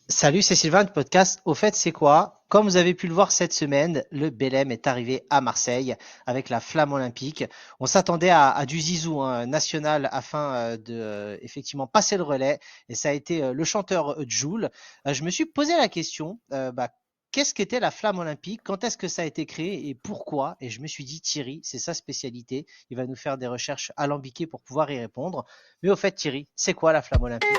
Salut, c'est Sylvain du podcast. Au fait, c'est quoi? Comme vous avez pu le voir cette semaine, le Belém est arrivé à Marseille avec la flamme olympique. On s'attendait à du zizou national afin de effectivement passer le relais et ça a été le chanteur Jul. Je me suis posé la question, qu'est-ce qu'était la flamme olympique? Quand est-ce que ça a été créé et pourquoi? Et je me suis dit, Thierry, c'est sa spécialité. Il va nous faire des recherches alambiquées pour pouvoir y répondre. Mais au fait, Thierry, c'est quoi la flamme olympique?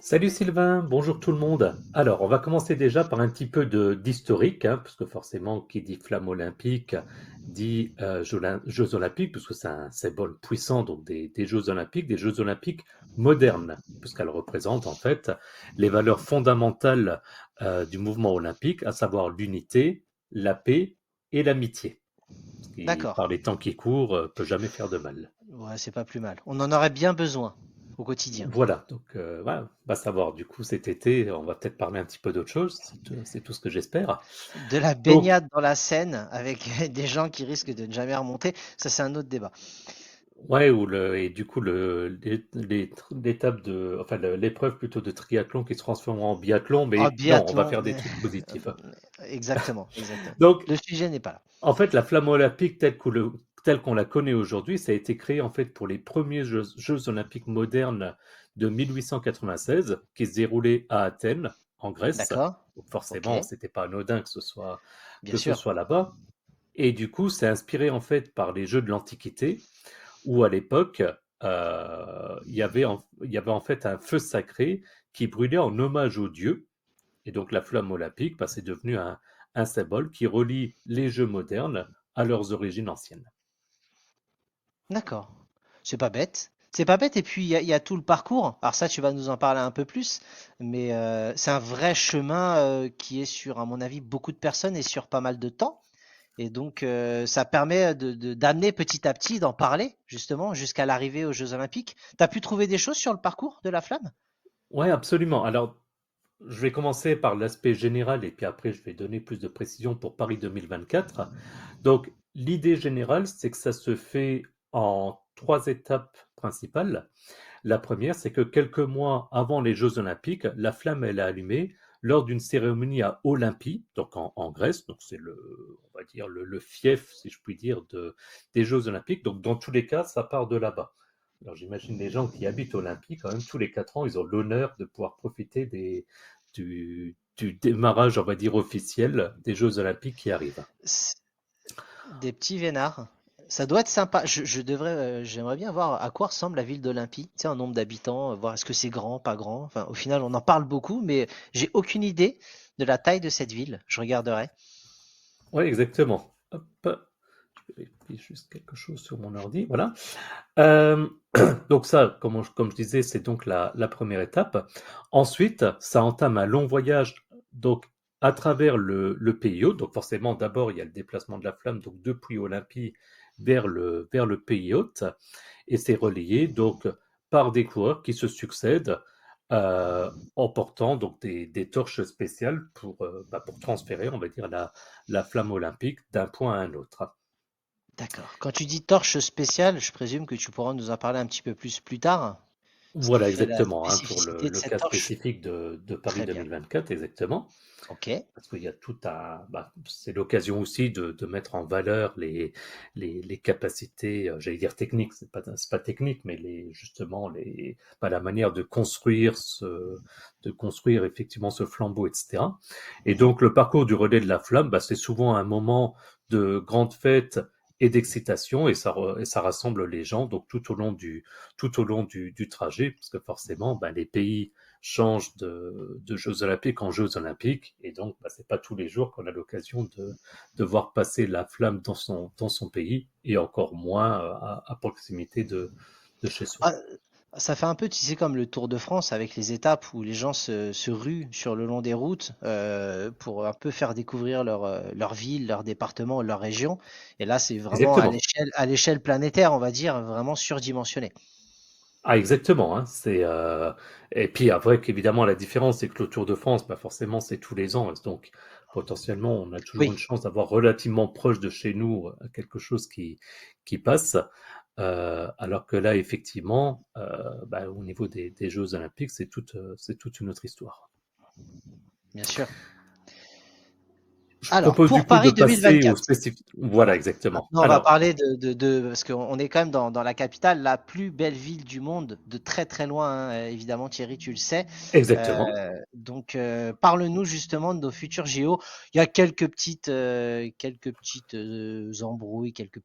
Salut Sylvain, bonjour tout le monde. Alors, on va commencer déjà par un petit peu d'historique, hein, parce que forcément, qui dit flamme olympique dit Jeux olympiques, puisque c'est un symbole puissant donc des Jeux olympiques modernes, puisqu'elle représente en fait les valeurs fondamentales du mouvement olympique, à savoir l'unité, la paix et l'amitié, ce qui, D'accord. par les temps qui courent, peut jamais faire de mal. Ouais, c'est pas plus mal. On en aurait bien besoin au quotidien. Voilà, donc voilà, on va savoir. Du coup, cet été, on va peut-être parler un petit peu d'autre chose, c'est tout ce que j'espère. De la Donc, baignade dans la Seine avec des gens qui risquent de ne jamais remonter, ça c'est un autre débat. ouais, et du coup, l'étape enfin, l'épreuve plutôt de triathlon qui se transforme en biathlon, Ah, mais non, on va biathlon, faire des trucs positifs, hein. exactement, exactement. Donc, Le sujet n'est pas là. en fait, la flamme olympique telle qu'on la connaît aujourd'hui, ça a été créé en fait pour les premiers Jeux olympiques modernes de 1896 qui se déroulaient à Athènes, en Grèce. D'accord? Donc Ok, forcément, c'était pas anodin bien que ce sûr. soit là-bas. Et du coup, c'est inspiré en fait par les Jeux de l'Antiquité, où à l'époque, il y avait en fait un feu sacré qui brûlait en hommage aux dieux. Et donc la flamme olympique, bah, c'est devenu un symbole qui relie les Jeux modernes à leurs origines anciennes. D'accord. C'est pas bête. C'est pas bête, et puis il y a tout le parcours. Alors ça, tu vas nous en parler un peu plus, mais c'est un vrai chemin qui est sur, à mon avis, beaucoup de personnes et sur pas mal de temps. Et donc, ça permet d'amener petit à petit, d'en parler, justement, jusqu'à l'arrivée aux Jeux Olympiques. T'as pu trouver des choses sur le parcours de la flamme? Ouais, absolument. Alors, je vais commencer par l'aspect général et puis après, je vais donner plus de précision pour Paris 2024. Donc, l'idée générale, c'est que ça se fait en trois étapes principales. La première, c'est que quelques mois avant les Jeux Olympiques, la flamme, elle est allumée lors d'une cérémonie à Olympie, donc en Grèce. Donc, c'est on va dire, le fief, si je puis dire, des Jeux Olympiques. Donc, dans tous les cas, ça part de là-bas. Alors, j'imagine les gens qui habitent Olympie, quand même, tous les 4 ans, ils ont l'honneur de pouvoir profiter du démarrage, on va dire, officiel des Jeux Olympiques qui arrivent. C'est des petits vénards. Ça doit être sympa. J'aimerais bien voir à quoi ressemble la ville d'Olympie. Tu sais, en nombre d'habitants, voir est-ce que c'est grand, pas grand. Enfin, au final, on en parle beaucoup, mais j'ai aucune idée de la taille de cette ville. Je regarderai. Oui, exactement. Hop, je vérifie juste quelque chose sur mon ordi. Voilà. Euh, donc ça, comme je disais, c'est donc la première étape. Ensuite, ça entame un long voyage donc à travers le pays hôte. Donc forcément, d'abord, il y a le déplacement de la flamme donc depuis Olympie vers le pays hôte. Et c'est relayé donc par des coureurs qui se succèdent en portant donc des torches spéciales pour transférer, on va dire, la flamme olympique d'un point à un autre. D'accord. Quand tu dis torche spéciale, je présume que tu pourras nous en parler un petit peu plus tard. Ce qui Voilà, fait la exactement, hein, pour spécificité de le cette cas torche. spécifique de Paris Très bien. 2024, exactement. Ok. Parce qu'il y a c'est l'occasion aussi de mettre en valeur les capacités, j'allais dire techniques, c'est pas technique, mais justement, la manière de construire effectivement ce flambeau, etc. Et Mhm. donc, le parcours du relais de la flamme, c'est souvent un moment de grande fête et d'excitation, et ça rassemble les gens, donc tout au long du trajet, parce que forcément, les pays changent de Jeux olympiques en Jeux olympiques, et donc c'est pas tous les jours qu'on a l'occasion de voir passer la flamme dans son pays, et encore moins à proximité de chez soi. Ah, ça fait un peu, tu sais, comme le Tour de France avec les étapes où les gens se ruent sur le long des routes pour un peu faire découvrir leur ville, leur département, leur région. Et là, c'est vraiment Exactement. à l'échelle planétaire, on va dire, vraiment surdimensionné. Ah exactement, hein, et puis après qu'évidemment la différence, c'est que le Tour de France, bah, forcément, c'est tous les ans, donc potentiellement, on a toujours une Oui, chance d'avoir relativement proche de chez nous, quelque chose qui passe. Alors que là, effectivement, bah, au niveau des jeux olympiques, c'est toute une autre histoire. bien sûr. Je Alors, propose du pour coup de Paris passer aux 2024. spécifiques. Voilà, exactement. Maintenant, on va Alors, parler parce qu'on est quand même dans la capitale, la plus belle ville du monde, de très très loin, hein, évidemment, Thierry, tu le sais. exactement. Donc, parle-nous justement de nos futurs JO. Il y a quelques petites embrouilles, quelques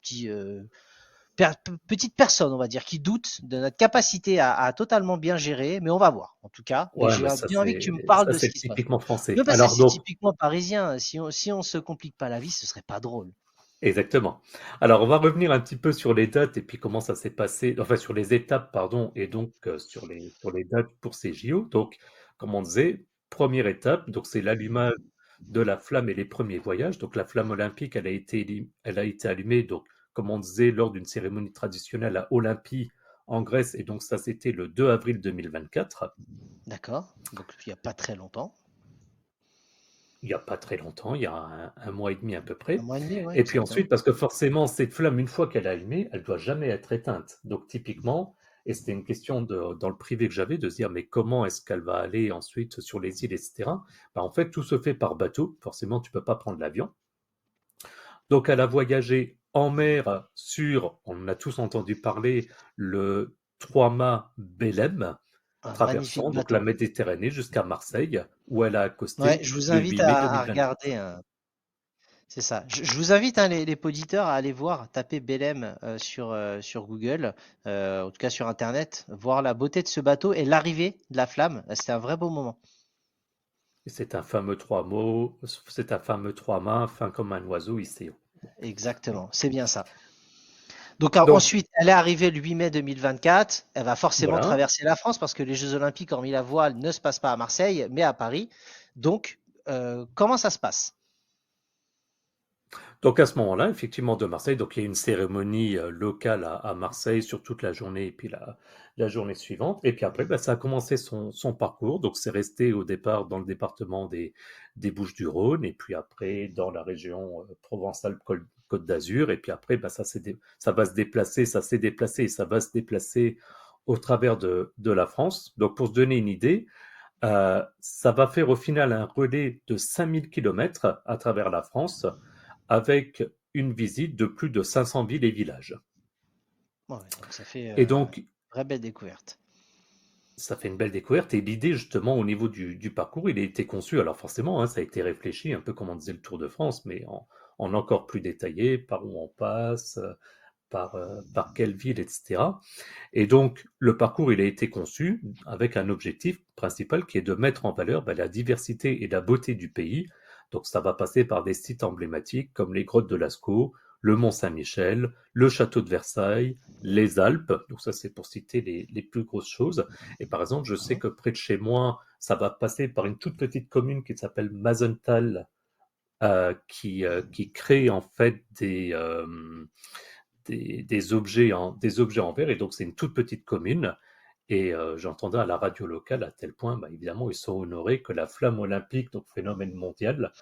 petites personnes, on va dire, qui doutent de notre capacité à totalement bien gérer, mais on va voir, en tout cas. Mais Ouais, j'ai mais bien envie que tu me parles ça, de ce c'est qui se passe. typiquement français. Non, parce que Alors c'est donc, typiquement parisien. Si on se complique pas la vie, ce serait pas drôle. exactement. Alors, on va revenir un petit peu sur les dates et puis comment ça s'est passé, enfin sur les étapes, pardon, et donc sur les dates pour ces JO. Donc, comme on disait, première étape, donc c'est l'allumage de la flamme et les premiers voyages. Donc, la flamme olympique, elle a été allumée, donc, comme on disait, lors d'une cérémonie traditionnelle à Olympie, en Grèce, et donc ça, c'était le 2 avril 2024. D'accord. Donc, il n'y a pas très longtemps. Il n'y a pas très longtemps, il y a un mois et demi à peu Un près. mois et demi, oui, Et puis exactement. ensuite, parce que forcément, cette flamme, une fois qu'elle est allumée, elle doit jamais être éteinte. Donc typiquement, et c'était une question dans le privé que j'avais, de se dire, mais comment est-ce qu'elle va aller ensuite sur les îles, etc. Bah, en fait, tout se fait par bateau. Forcément, tu peux pas prendre l'avion. Donc elle a voyagé en mer sur, on en a tous entendu parler, le 3-mât Belém, Un magnifique traversant donc la bateau. Méditerranée jusqu'à Marseille, où elle a Ouais, accosté je vous le invite 8 mai à regarder. 2024. C'est ça. Je vous invite, hein, les auditeurs, à aller voir, taper Belém sur Google, en tout cas sur Internet, voir la beauté de ce bateau et l'arrivée de la flamme. C'était un vrai beau moment. Et c'est un fameux trois mots, c'est un fameux trois mains, fin comme un oiseau ici. Exactement, c'est bien ça. Donc Donc, ensuite, elle est arrivée le 8 mai 2024. Elle va forcément voilà. traverser la France parce que les Jeux Olympiques, hormis la voile, ne se passent pas à Marseille, mais à Paris. Donc, comment ça se passe? Donc à ce moment-là, effectivement, de Marseille, donc il y a une cérémonie locale à Marseille sur toute la journée et puis la journée suivante. Et puis après, bah, ça a commencé son parcours. Donc c'est resté au départ dans le département des Bouches-du-Rhône et puis après dans la région Provence-Alpes-Côte d'Azur. Et puis après, bah, ça va se déplacer, ça s'est déplacé et ça va se déplacer au travers de la France. Donc pour se donner une idée, ça va faire au final un relais de 5000 kilomètres à travers la France avec une visite de plus de 500 villes et villages. Ouais, donc ça fait Et une donc, vraie belle découverte. ça fait une belle découverte. Et l'idée, justement, au niveau du parcours, il a été conçu. Alors, forcément, hein, ça a été réfléchi, un peu comme on disait le Tour de France, mais en encore plus détaillé, par où on passe, par quelle ville, etc. Et donc, le parcours, il a été conçu avec un objectif principal qui est de mettre en valeur bah, la diversité et la beauté du pays. Donc, ça va passer par des sites emblématiques comme les grottes de Lascaux, le Mont Saint-Michel, le château de Versailles, les Alpes. Donc, ça, c'est pour citer les plus grosses choses. Et par exemple, je sais Mhm. que près de chez moi, ça va passer par une toute petite commune qui s'appelle Mazental, qui crée en fait des objets en verre. Et donc, c'est une toute petite commune. Et j'entendais à la radio locale à tel point, bah, évidemment, ils sont honorés que la flamme olympique, donc phénomène mondial,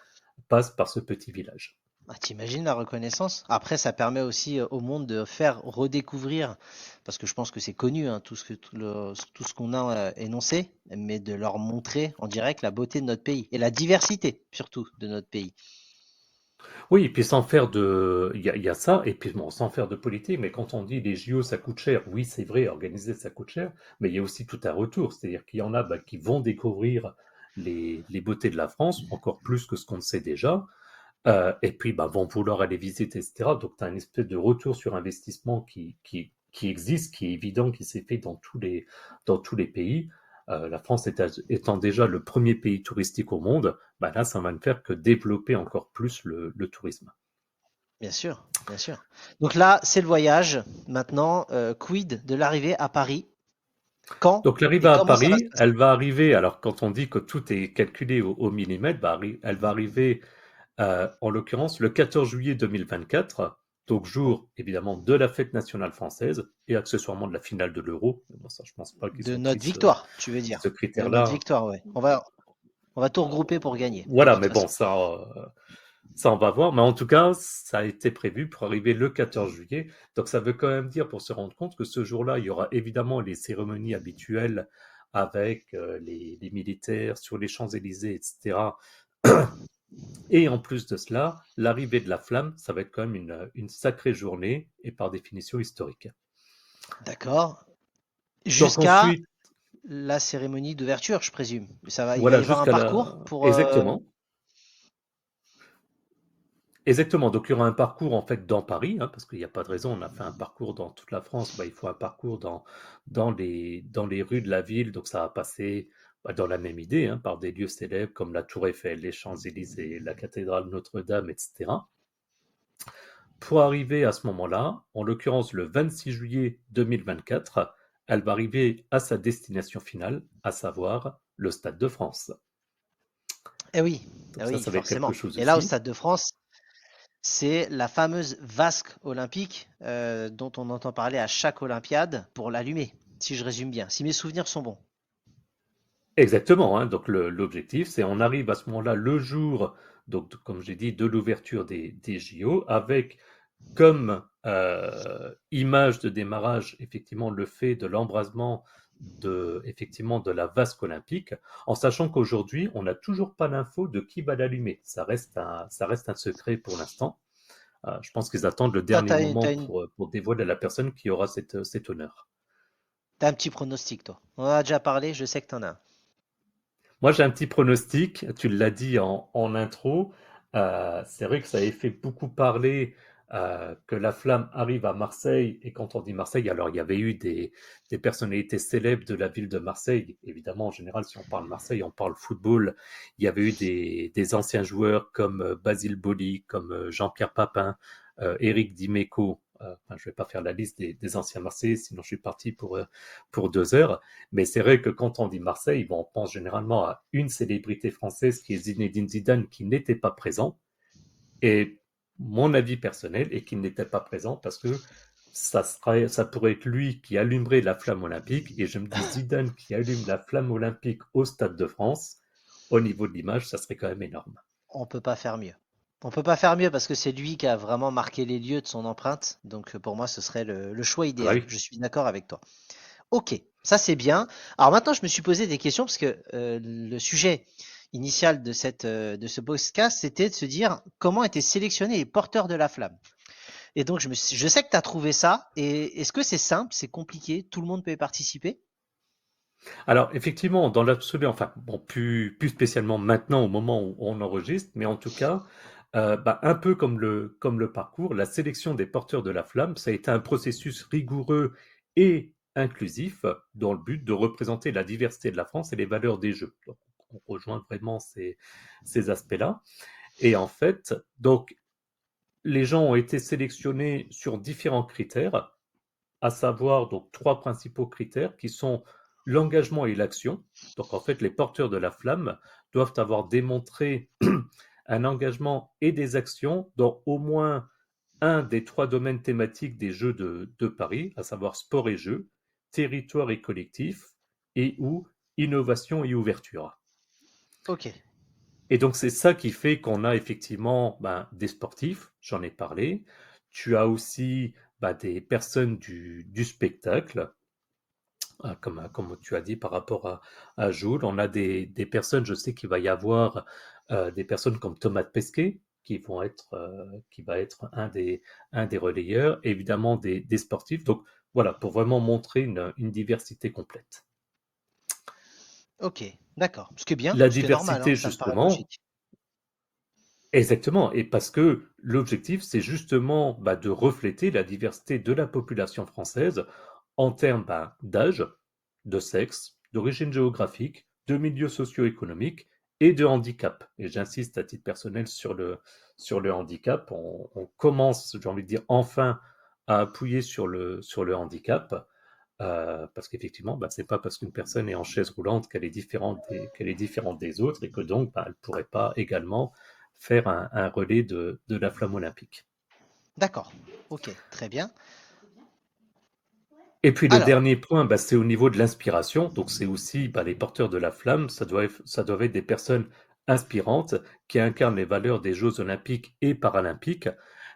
passe par ce petit village. Ah, t'imagines la reconnaissance? Après, ça permet aussi au monde de faire redécouvrir, parce que je pense que c'est connu, hein, tout ce qu'on a énoncé, mais de leur montrer en direct la beauté de notre pays et la diversité surtout de notre pays. Oui, et puis sans faire de... il y a ça, et puis bon, sans faire de politique, mais quand on dit les JO, ça coûte cher, oui, c'est vrai, organiser, ça coûte cher, mais il y a aussi tout un retour, c'est-à-dire qu'il y en a bah, qui vont découvrir les beautés de la France, encore plus que ce qu'on sait déjà, et puis bah, vont vouloir aller visiter, etc. Donc tu as une espèce de retour sur investissement qui existe, qui est évident, qui s'est fait dans tous les pays. La France étant déjà le premier pays touristique au monde, bah là, ça va ne faire que développer encore plus le tourisme. Bien sûr, bien sûr. Donc là, c'est le voyage. Maintenant, quid de l'arrivée à Paris? Quand Donc l'arrivée et à comment ça va se Paris, passer? elle va arriver, alors quand on dit que tout est calculé au millimètre, bah, elle va arriver en l'occurrence le 14 juillet 2024. Donc, Oh, jour, évidemment, de la fête nationale française et accessoirement de la finale de l'Euro. Mais bon, ça, je pense pas qu'ils de ont pris notre victoire, tu veux ce dire. De notre critère-là. victoire, ouais. On va tout regrouper pour gagner, de Voilà, toute mais bon, façon. ça, on va voir. Mais en tout cas, ça a été prévu pour arriver le 14 juillet. Donc, ça veut quand même dire, pour se rendre compte, que ce jour-là, il y aura évidemment les cérémonies habituelles avec les militaires sur les Champs-Élysées, etc. Et en plus de cela, l'arrivée de la flamme, ça va être quand même une sacrée journée et par définition historique. D'accord. Donc Jusqu'à ensuite, la cérémonie d'ouverture, je présume. Il va y voilà, avoir un jusqu'à parcours la... pour. Exactement. Exactement. Donc, il y aura un parcours en fait dans Paris, hein, parce qu'il n'y a pas de raison. On a fait un parcours dans toute la France. Bah, il faut un parcours dans les rues de la ville. Donc, ça va passer dans la même idée, hein, par des lieux célèbres comme la Tour Eiffel, les Champs-Élysées, la cathédrale Notre-Dame, etc. Pour arriver à ce moment-là, en l'occurrence le 26 juillet 2024, elle va arriver à sa destination finale, à savoir le Stade de France. Eh Donc oui, ça va être quelque forcément. chose Et là, au aussi. Stade de France, c'est la fameuse vasque olympique dont on entend parler à chaque Olympiade pour l'allumer, si je résume bien, si mes souvenirs sont bons. Exactement, hein. Donc l'objectif, c'est on arrive à ce moment-là le jour, donc comme j'ai dit, de l'ouverture des JO, avec comme image de démarrage, effectivement, le fait de l'embrasement effectivement, de la vasque olympique, en sachant qu'aujourd'hui, on n'a toujours pas l'info de qui va l'allumer. Ça reste un secret pour l'instant. Je pense qu'ils attendent le Toi, dernier moment t'as pour dévoiler la personne qui aura cet honneur. un petit pronostic, toi. On en a déjà parlé, je sais que t'en as un. Moi, j'ai un petit pronostic. Tu l'as dit en intro. C'est vrai que ça avait fait beaucoup parler que la flamme arrive à Marseille. Et quand on dit Marseille, alors il y avait eu des personnalités célèbres de la ville de Marseille. Évidemment, en général, si on parle Marseille, on parle football. Il y avait eu des anciens joueurs comme Basile Boli, comme Jean-Pierre Papin, Éric Dimeco. Enfin, je ne vais pas faire la liste des anciens Marseillais, sinon je suis parti pour 2 heures. Mais c'est vrai que quand on dit Marseille, bon, on pense généralement à une célébrité française qui est Zinedine Zidane, qui n'était pas présent. Et mon avis personnel est qu'il n'était pas présent parce que ça pourrait être lui qui allumerait la flamme olympique. Et je me dis, Zidane qui allume la flamme olympique au Stade de France, au niveau de l'image, ça serait quand même énorme. On peut pas faire mieux. On peut pas faire mieux parce que c'est lui qui a vraiment marqué les lieux de son empreinte. Donc pour moi, ce serait le choix Ah bah idéal. oui. Je suis d'accord avec toi. Ok, ça c'est bien. Alors maintenant, je me suis posé des questions parce que le sujet initial de ce podcast, c'était de se dire comment étaient sélectionnés les porteurs de la flamme. Et donc je sais que tu as trouvé ça. Et est-ce que c'est simple, c'est compliqué, tout le monde peut y participer? Alors, effectivement, dans l'absolu, enfin, bon, plus spécialement maintenant au moment où on enregistre, mais en tout cas, un peu comme le parcours, la sélection des porteurs de la flamme, ça a été un processus rigoureux et inclusif dans le but de représenter la diversité de la France et les valeurs des Jeux. Donc, on rejoint vraiment ces aspects-là. Et en fait, donc, les gens ont été sélectionnés sur différents critères, à savoir donc 3 principaux critères qui sont l'engagement et l'action. Donc en fait, les porteurs de la flamme doivent avoir démontré un engagement et des actions dans au moins un des 3 domaines thématiques des Jeux de Paris, à savoir sport et jeux, territoire et collectif, et ou innovation et ouverture. Ok, Et donc c'est ça qui fait qu'on a effectivement des sportifs, j'en ai parlé. Tu as aussi des personnes du spectacle, comme tu as dit par rapport à Jules. On a des personnes, je sais qu'il va y avoir des personnes comme Thomas Pesquet, qui va être un des relayeurs, évidemment des sportifs. Donc voilà, pour vraiment montrer une diversité complète. ok, d'accord. Ce qui est bien, La ce qui est normal, hein, diversité, ça me paraît justement, logique. exactement, et parce que l'objectif, c'est justement de refléter la diversité de la population française en termes d'âge, de sexe, d'origine géographique, de milieu socio-économique et de handicap. Et j'insiste à titre personnel sur le handicap. On commence, j'ai envie de dire, enfin à appuyer sur le handicap. Parce qu'effectivement, c'est pas parce qu'une personne est en chaise roulante qu'elle est différente des autres et que donc elle ne pourrait pas également faire un relais de la flamme olympique. D'accord. Ok, très bien. Et puis le Alors, dernier point, bah, c'est au niveau de l'inspiration. Donc c'est aussi bah, les porteurs de la flamme, ça doit être des personnes inspirantes qui incarnent les valeurs des Jeux olympiques et paralympiques.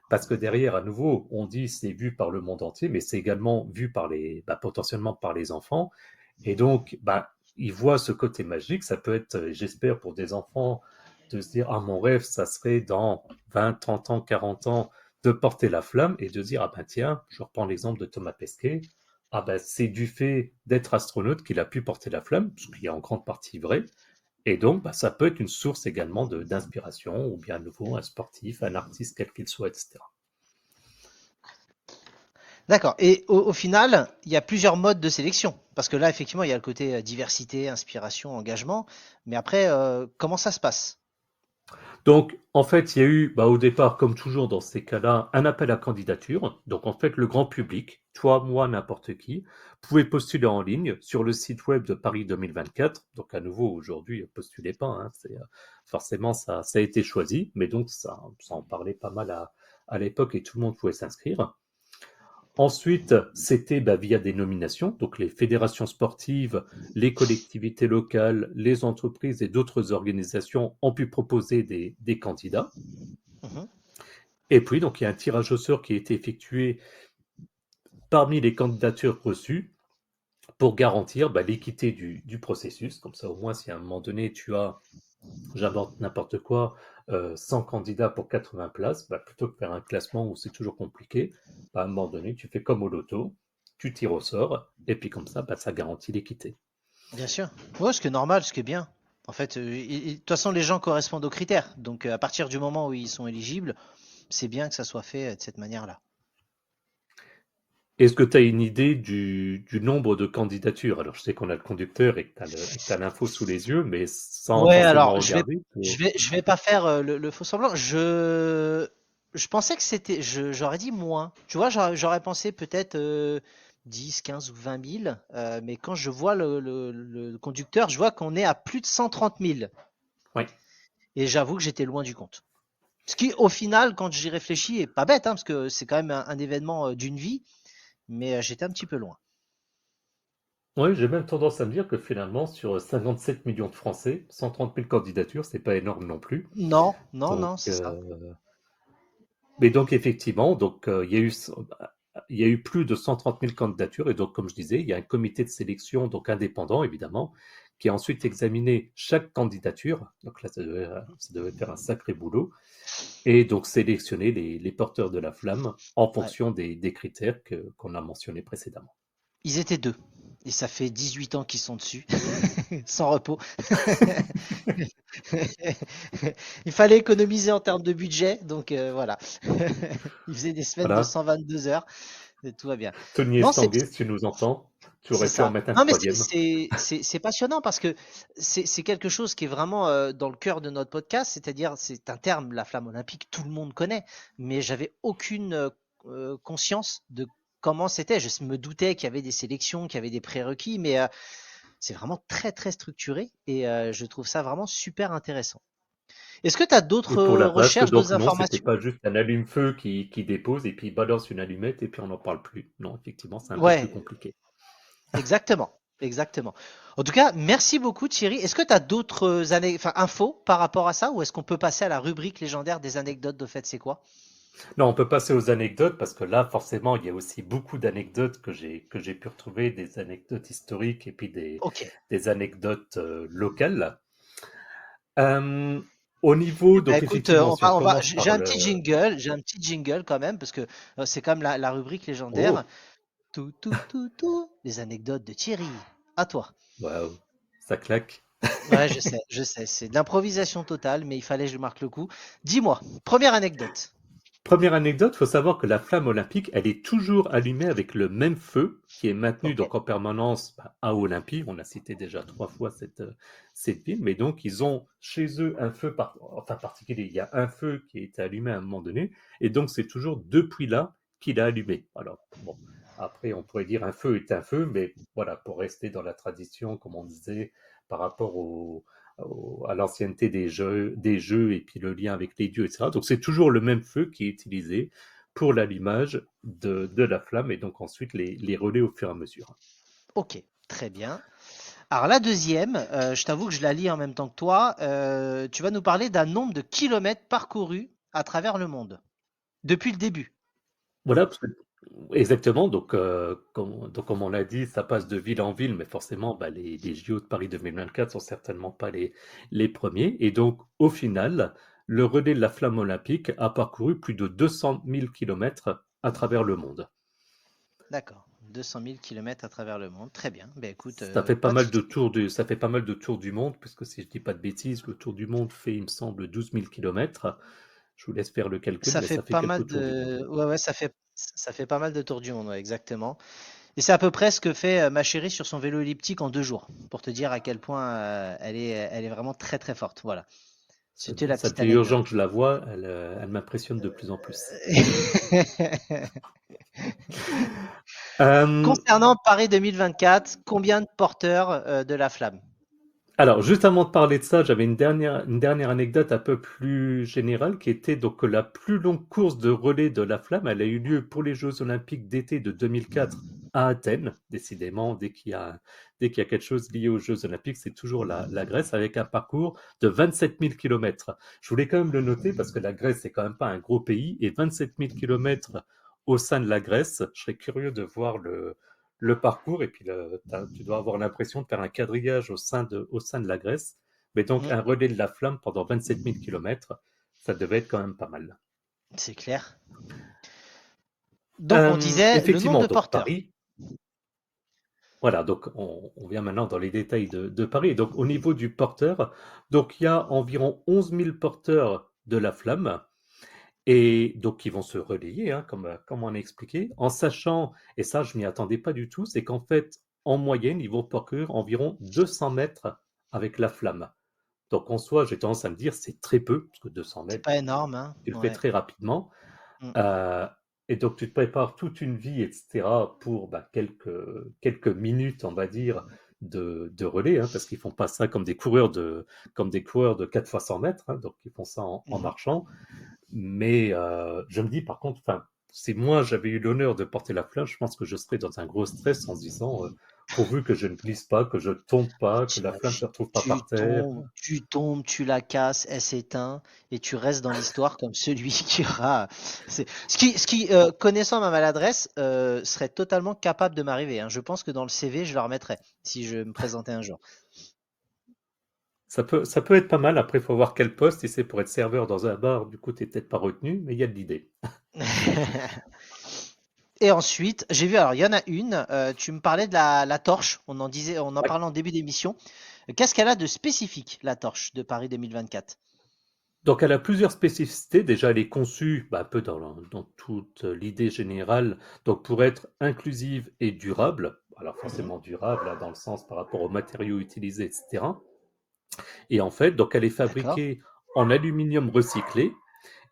Parce que derrière, à nouveau, on dit c'est vu par le monde entier, mais c'est également vu par potentiellement par les enfants. Et donc, bah, ils voient ce côté magique. Ça peut être, j'espère, pour des enfants, de se dire, ah, mon rêve, ça serait dans 20, 30 ans, 40 ans, de porter la flamme et de dire, ah ben tiens, je reprends l'exemple de Thomas Pesquet. Ah ben, c'est du fait d'être astronaute qu'il a pu porter la flamme, ce qui est en grande partie vrai. Et donc, bah, ça peut être une source également d'inspiration, ou bien à nouveau un sportif, un artiste, quel qu'il soit, etc. d'accord. Et au final, il y a plusieurs modes de sélection. Parce que là, effectivement, il y a le côté diversité, inspiration, engagement. Mais après, comment ça se passe? Donc, en fait, il y a eu, bah, au départ, comme toujours dans ces cas-là, un appel à candidature. Donc, en fait, le grand public, toi, moi, n'importe qui, pouvait postuler en ligne sur le site web de Paris 2024. Donc, à nouveau, aujourd'hui, postulez pas, hein, forcément, ça a été choisi, mais donc, ça en parlait pas mal à l'époque et tout le monde pouvait s'inscrire. Ensuite, c'était bah, via des nominations, donc les fédérations sportives, les collectivités locales, les entreprises et d'autres organisations ont pu proposer des candidats. Mhm. Et puis, donc, il y a un tirage au sort qui a été effectué parmi les candidatures reçues pour garantir bah, l'équité du processus. Comme ça, au moins, si à un moment donné, tu as, j'invente n'importe quoi, 100 candidats pour 80 places, bah, plutôt que faire un classement où c'est toujours compliqué, bah, à un moment donné, tu fais comme au loto, tu tires au sort, et puis comme ça, bah, ça garantit l'équité. Bien sûr. Ouais, ce qui est normal, ce qui est bien. En fait, de toute façon, les gens correspondent aux critères. Donc, à partir du moment où ils sont éligibles, c'est bien que ça soit fait de cette manière-là. Est-ce que tu as une idée du nombre de candidatures? Alors, je sais qu'on a le conducteur et que tu as l'info sous les yeux, mais sans Ouais, forcément alors regarder. je vais pas faire le faux semblant. Je pensais que c'était, j'aurais dit moins. Tu vois, j'aurais pensé peut-être 10, 15 ou 20 000. Mais quand je vois le conducteur, je vois qu'on est à plus de 130 000. Oui. Et j'avoue que j'étais loin du compte. Ce qui, au final, quand j'y réfléchis, est pas bête, hein, parce que c'est quand même un événement d'une vie. Mais j'étais un petit peu loin. Oui, j'ai même tendance à me dire que finalement, sur 57 millions de Français, 130 000 candidatures, c'est pas énorme non plus. Non, non, Donc, non, c'est ça. mais donc effectivement, donc il y a eu plus de 130 000 candidatures et donc comme je disais, il y a un comité de sélection donc indépendant évidemment qui a ensuite examiné chaque candidature. Donc là, ça devait faire un sacré boulot et donc sélectionner les porteurs de la flamme en Ouais. fonction des critères qu'on a mentionnés précédemment. Ils étaient deux. Et ça fait 18 ans qu'ils sont dessus, sans repos. Il fallait économiser en termes de budget, donc voilà. Ils faisaient des semaines de Voilà. 122 heures, et tout va bien. Tony Non, Estanguet, si tu nous entends, tu c'est aurais pu en ça. mettre un Non, mais troisième. c'est passionnant parce que c'est quelque chose qui est vraiment dans le cœur de notre podcast, c'est-à-dire c'est un terme, la flamme olympique, tout le monde connaît, mais j'avais aucune conscience de comment c'était. Je me doutais qu'il y avait des sélections, qu'il y avait des prérequis, mais c'est vraiment très très structuré et je trouve ça vraiment super intéressant. Est-ce que tu as Et d'autres pour la vaste, recherches, donc d'autres non, c'était informations? pas juste un allume-feu qui dépose et puis il balance une allumette et puis on n'en parle plus. Non, effectivement, c'est un peu plus Ouais, compliqué. exactement. Exactement. En tout cas, merci beaucoup Thierry. Est-ce que tu as d'autres enfin, infos par rapport à ça ou est-ce qu'on peut passer à la rubrique légendaire des anecdotes de fait c'est quoi? Non, on peut passer aux anecdotes parce que là, forcément, il y a aussi beaucoup d'anecdotes que j'ai pu retrouver, des anecdotes historiques et puis Ok. des anecdotes locales. Euh, Au niveau, Bah donc écoute, effectivement, si on commence j'ai par j'ai un petit jingle quand même parce que c'est quand même la rubrique légendaire. Oh, Tout, les anecdotes de Thierry. À toi. waouh, ça claque. Ouais, je sais, c'est de l'improvisation totale, mais il fallait que je marque le coup. Dis-moi, première anecdote. Première anecdote, il faut savoir que la flamme olympique, elle est toujours allumée avec le même feu qui est maintenu Ok. donc en permanence bah, à Olympie. On a cité déjà 3 fois cette ville, mais donc ils ont chez eux un feu enfin particulier. Il y a un feu qui a été allumé à un moment donné, et donc c'est toujours depuis là qu'il a allumé. Alors bon, après on pourrait dire un feu est un feu, mais voilà, pour rester dans la tradition, comme on disait, par rapport à l'ancienneté des jeux et puis le lien avec les dieux, etc. Donc c'est toujours le même feu qui est utilisé pour l'allumage de la flamme et donc ensuite les relais au fur et à mesure. Ok, très bien. Alors la deuxième, je t'avoue que je la lis en même temps que toi. Tu vas nous parler d'un nombre de kilomètres parcourus à travers le monde depuis le début. Voilà, exactement. Donc, comme on l'a dit, ça passe de ville en ville, mais forcément, bah, les JO de Paris 2024 sont certainement pas les premiers. Et donc, au final, le relais de la flamme olympique a parcouru plus de 200 000 kilomètres à travers le monde. D'accord, 200 000 kilomètres à travers le monde. Très bien. Ben écoute, Ça fait pas pas de mal de souci. tours ça fait pas mal de tours du monde, puisque si je dis pas de bêtises, le tour du monde fait, il me semble, 12 000 kilomètres. Je vous laisse faire le calcul, Ça mais fait ça fait pas mal quelques tours du monde. de, ouais, ouais, ça fait pas mal de tours du monde, ouais, exactement. Et c'est à peu près ce que fait ma chérie sur son vélo elliptique en 2 jours, pour te dire à quel point elle est vraiment très très forte. Voilà. C'était la Ça petite devient urgent anecdote. que je la vois, elle m'impressionne de plus en plus. Euh, Concernant Paris 2024, combien de porteurs de la flamme? alors, juste avant de parler de ça, j'avais une dernière anecdote un peu plus générale qui était donc que la plus longue course de relais de la flamme, elle a eu lieu pour les Jeux Olympiques d'été de 2004 à Athènes. Décidément, dès qu'il y a quelque chose lié aux Jeux Olympiques, c'est toujours la Grèce avec un parcours de 27 000 kilomètres. Je voulais quand même le noter parce que la Grèce, c'est quand même pas un gros pays et 27 000 kilomètres au sein de la Grèce, je serais curieux de voir le parcours, et puis tu dois avoir l'impression de faire un quadrillage au sein de la Grèce. Mais donc, Hmm, un relais de la flamme pendant 27 000 kilomètres, ça devait être quand même pas mal. c'est clair. Donc on disait le nombre Effectivement, de donc porteurs. Paris, voilà, donc on vient maintenant dans les détails de Paris. Donc, au niveau du porteur, donc il y a environ 11 000 porteurs de la flamme, et donc qui vont se relayer, hein, comme on a expliqué, en sachant, et ça je m'y attendais pas du tout, c'est qu'en fait, en moyenne, ils vont parcourir environ 200 mètres avec la flamme. Donc en soi, j'ai tendance à me dire c'est très peu, parce que 200 C'est mètres, pas énorme, hein? tu le fais Ouais. très rapidement. Hmm, Euh, et donc tu te prépares toute une vie, etc., pour bah, quelques minutes, on va dire, de relais, hein, parce qu'ils font pas ça comme des coureurs de 4 fois 100 mètres, hein, donc ils font ça en mhm. marchant. Mais je me dis, par contre, enfin, si moi j'avais eu l'honneur de porter la flamme, je pense que je serais dans un gros stress en se disant, pourvu que je ne glisse pas, que je tombe pas, que la flamme ne se T'imagines, retrouve pas tu par terre. tombes, tu tombes, tu la casses, elle s'éteint et tu restes dans l'histoire comme celui qui aura. Ce qui, connaissant ma maladresse, serait totalement capable de m'arriver, hein. Je pense que dans le CV, je le remettrais si je me présentais un jour. Ça peut être pas mal. Après, il faut voir quel poste. Si c'est pour être serveur dans un bar, du coup, tu n'es peut-être pas retenu, mais il y a de l'idée. Et ensuite, j'ai vu, alors il y en a une, tu me parlais de la torche, on en Ouais. parlait en début d'émission. Qu'est-ce qu'elle a de spécifique, la torche de Paris 2024? Donc, elle a plusieurs spécificités. Déjà, elle est conçue bah, un peu dans toute l'idée générale, donc pour être inclusive et durable. Alors, Mhm. forcément durable, là, dans le sens par rapport aux matériaux utilisés, etc. Et en fait, donc elle est D'accord. fabriquée en aluminium recyclé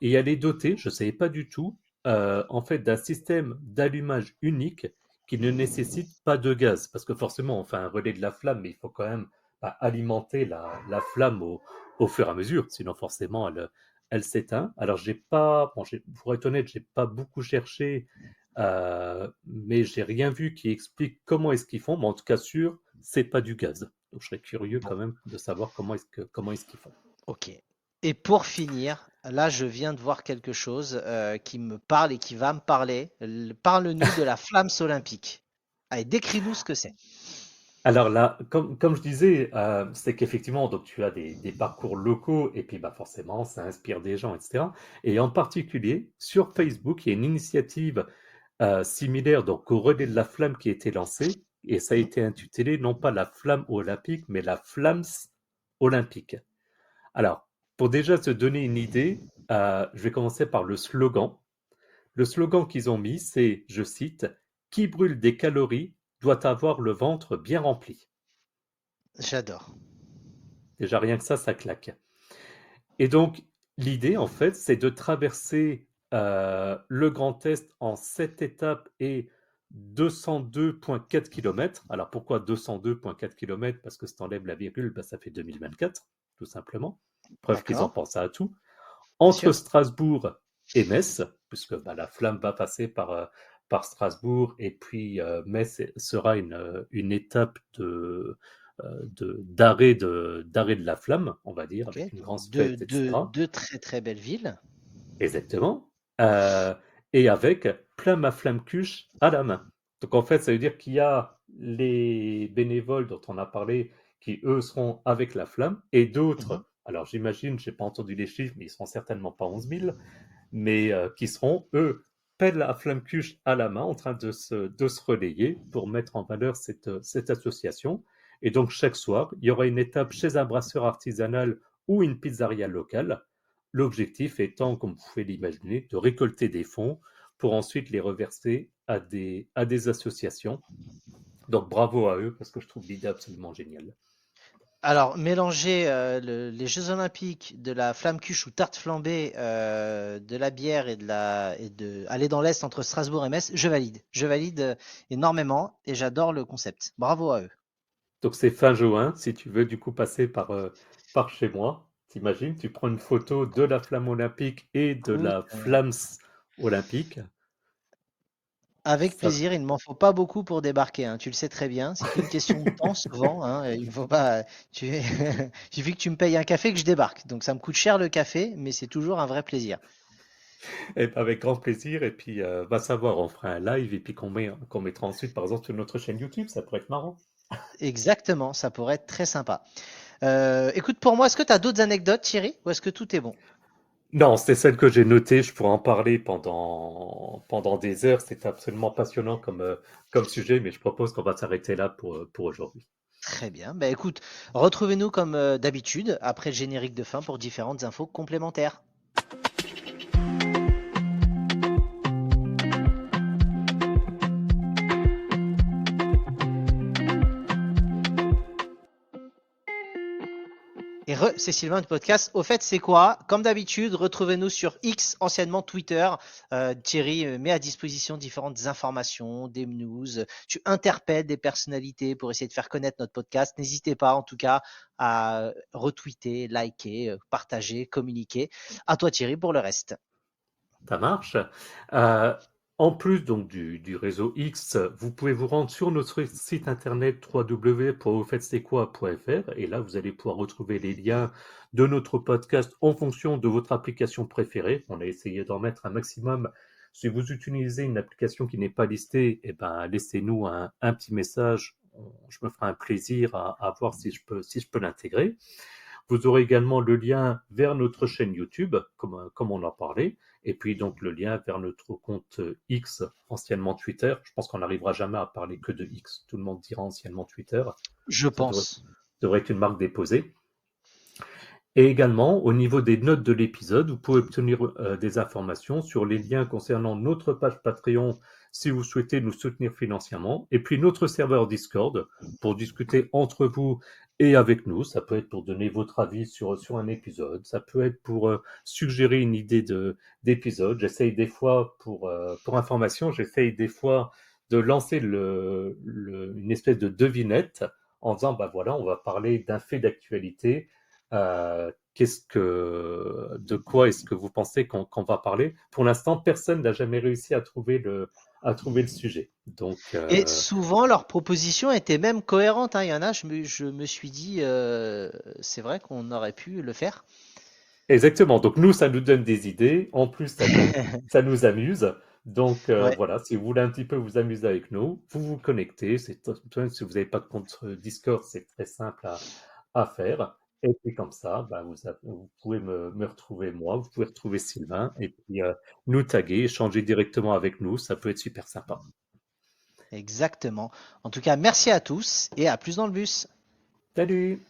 et elle est dotée, je ne savais pas du tout, en fait, d'un système d'allumage unique qui ne nécessite pas de gaz. Parce que forcément, on fait un relais de la flamme, mais il faut quand même bah, alimenter la flamme au fur et à mesure, sinon forcément elle s'éteint. Alors, j'ai pas, bon, pour être honnête, j'ai pas beaucoup cherché, mais j'ai rien vu qui explique comment est-ce qu'ils font, mais en tout cas sûr, c'est pas du gaz. Donc je serais curieux Bon. quand même de savoir comment est-ce qu'ils font. Ok. Et pour finir, là, je viens de voir quelque chose qui me parle et qui va me parler. Parle-nous de la flamme olympique. Allez, décris-nous ce que c'est. Alors là, comme je disais, c'est qu'effectivement, donc tu as des parcours locaux et puis bah forcément, ça inspire des gens, etc. Et en particulier, sur Facebook, il y a une initiative similaire donc au Relais de la Flamme qui a été lancée et ça a Mhm. été intitulé non pas la Flamme olympique, mais la Flams olympique. Alors, pour déjà se donner une idée, je vais commencer par le slogan. Le slogan qu'ils ont mis, c'est, je cite, qui brûle des calories doit avoir le ventre bien rempli. J'adore. Déjà, rien que ça claque. Et donc, l'idée, en fait, c'est de traverser le Grand Est en 7 étapes et 202,4 km. Alors, pourquoi 202,4 km? Parce que si tu enlèves la virgule, bah, ça fait 2024, tout simplement. Preuve qu'ils ont D'accord. pensé à tout. Bien Entre sûr. Strasbourg et Metz, puisque bah, la flamme va passer par Strasbourg, et puis Metz sera une étape d'arrêt de la flamme, on va dire, Ok, avec une donc grande fête, etc. deux très très belles villes. Exactement. Euh, et avec plein ma flamme cuche à la main. Donc en fait, ça veut dire qu'il y a les bénévoles dont on a parlé qui, eux, seront avec la flamme, et Mhm. d'autres, alors j'imagine, j'ai pas entendu les chiffres, mais ils seront certainement pas 11 000, mais qui seront, eux, pelle la flamme cuche à la main, en train de se relayer pour mettre en valeur cette association. Et donc chaque soir, il y aura une étape chez un brasseur artisanal ou une pizzeria locale. L'objectif étant, comme vous pouvez l'imaginer, de récolter des fonds pour ensuite les reverser à des associations. Donc bravo à eux, parce que je trouve l'idée absolument géniale. Alors, mélanger les Jeux Olympiques, de la flamme cuche ou tarte flambée, de la bière aller dans l'Est entre Strasbourg et Metz, je valide. Je valide énormément et j'adore le concept. Bravo à eux. Donc c'est fin juin, si tu veux du coup passer par chez moi. T'imagines, tu prends une photo de la flamme olympique et de Écoute, la flamme olympique. avec Ça, plaisir, il ne m'en faut pas beaucoup pour débarquer, hein, tu le sais très bien. C'est qu'une question de temps souvent, hein, il faut pas. Il suffit que tu me payes un café que je débarque. Donc ça me coûte cher le café, mais c'est toujours un vrai plaisir. avec grand plaisir. Et puis, va savoir, on fera un live et puis qu'on mettra ensuite, par exemple, sur notre chaîne YouTube. Ça pourrait être marrant. Exactement, ça pourrait être très sympa. Écoute, pour moi, est-ce que tu as d'autres anecdotes, Thierry, ou est-ce que tout est bon? Non, c'était celle que j'ai notée. Je pourrais en parler pendant des heures. C'est absolument passionnant comme sujet, mais je propose qu'on va s'arrêter là pour aujourd'hui. Très bien. Bah écoute, retrouvez-nous comme d'habitude après le générique de fin pour différentes infos complémentaires. Et c'est Sylvain du podcast. Au fait, c'est quoi? Comme d'habitude, retrouvez-nous sur X, anciennement Twitter. Thierry met à disposition différentes informations, des news. Tu interpelles des personnalités pour essayer de faire connaître notre podcast. N'hésitez pas, en tout cas, à retweeter, liker, partager, communiquer. À toi, Thierry, pour le reste. Ça marche. Euh, En plus donc du réseau X, vous pouvez vous rendre sur notre site internet www.aufaites-c'est-quoi.fr, et là vous allez pouvoir retrouver les liens de notre podcast en fonction de votre application préférée. On a essayé d'en mettre un maximum. Si vous utilisez une application qui n'est pas listée, eh ben, laissez-nous un petit message. Je me ferai un plaisir à voir si je peux l'intégrer. Vous aurez également le lien vers notre chaîne YouTube, comme on en parlait, et puis donc le lien vers notre compte X, anciennement Twitter. Je pense qu'on n'arrivera jamais à parler que de X. Tout le monde dira anciennement Twitter. Je Ça devrait, pense. devrait être une marque déposée. Et également, au niveau des notes de l'épisode, vous pouvez obtenir des informations sur les liens concernant notre page Patreon si vous souhaitez nous soutenir financièrement, et puis notre serveur Discord pour discuter entre vous et avec nous. Ça peut être pour donner votre avis sur un épisode, ça peut être pour suggérer une idée d'épisode. J'essaye des fois, pour information, j'essaye des fois de lancer une espèce de devinette en disant, bah voilà, on va parler d'un fait d'actualité. De quoi est-ce que vous pensez qu'on va parler? Pour l'instant, personne n'a jamais réussi à trouver le sujet. Donc, Et souvent, leurs propositions étaient même cohérentes, hein. Il y en a, je me suis dit, c'est vrai qu'on aurait pu le faire. exactement. Donc, nous, ça nous donne des idées. En plus, ça nous amuse. Donc, Ouais, voilà, si vous voulez un petit peu vous amuser avec nous, vous vous connectez. Si vous n'avez pas de compte Discord, c'est très simple à faire. Et puis comme ça, ben, vous pouvez me retrouver moi, vous pouvez retrouver Sylvain, et puis nous taguer, échanger directement avec nous. Ça peut être super sympa. exactement. En tout cas, merci à tous et à plus dans le bus. Salut!